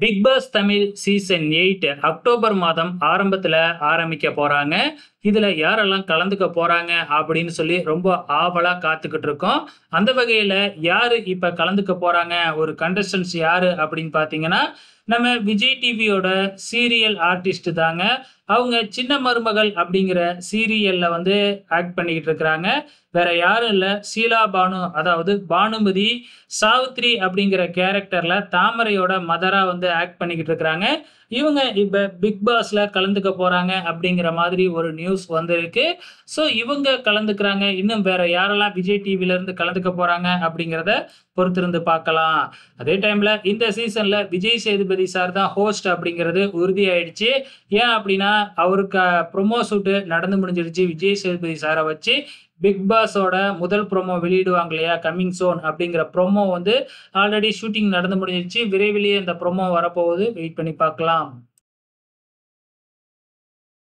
Big Boss Tamil season 8 October மாதம் ஆரம்பத்துல ஆரம்பிக்க போறாங்க. இதுல யாரெல்லாம் கலந்துக்க போறாங்க அப்படின்னு சொல்லி ரொம்ப ஆவலா காத்துக்கிட்டு இருக்கோம். அந்த வகையில யாரு இப்ப கலந்துக்க போறாங்க, ஒரு கண்டஸ்டன்ட்ஸ் யாரு அப்படின்னு பார்த்தீங்கன்னா, நம்ம விஜய் டிவியோட சீரியல் ஆர்டிஸ்ட் தாங்க. அவங்க சின்ன மருமகள் அப்படிங்கிற சீரியல்ல வந்து ஆக்ட் பண்ணிக்கிட்டு இருக்கிறாங்க. வேற யாரும் இல்ல, ஷீலா பானு, அதாவது பானுமதி சாவித்ரி அப்படிங்கிற கேரக்டர்ல தாமரையோட மதரா வந்து ஆக்ட் பண்ணிக்கிட்டு இருக்கிறாங்க. இவங்க இப்ப பிக் பாஸ்ல கலந்துக்க போறாங்க அப்படிங்கிற மாதிரி ஒரு நியூஸ் வந்திருக்கு. ஸோ இவங்க கலந்துக்கிறாங்க. இன்னும் வேற யாரெல்லாம் விஜய் டிவில இருந்து கலந்துக்க போறாங்க அப்படிங்கிறத பொறுத்திருந்து பார்க்கலாம். அதே டைம்ல இந்த சீசன்ல விஜய் சேதுபதி சார் தான் ஹோஸ்ட் அப்படிங்கிறது உறுதியாயிடுச்சு. ஏன் அப்படின்னா, அவருக்கு ப்ரொமோ ஷூட் நடந்து முடிஞ்சிருச்சு. விஜய் சேதுபதி சாரை வச்சு பிக் பாஸோட முதல் ப்ரோமோ வெளியிடுவாங்க இல்லையா, கம்மிங் சோன் அப்படிங்கிற ப்ரோமோ வந்து ஆல்ரெடி ஷூட்டிங் நடந்து முடிஞ்சிருச்சு. விரைவிலேயே இந்த ப்ரோமோ வரப்போகுது. வெயிட் பண்ணி பார்க்கலாம்.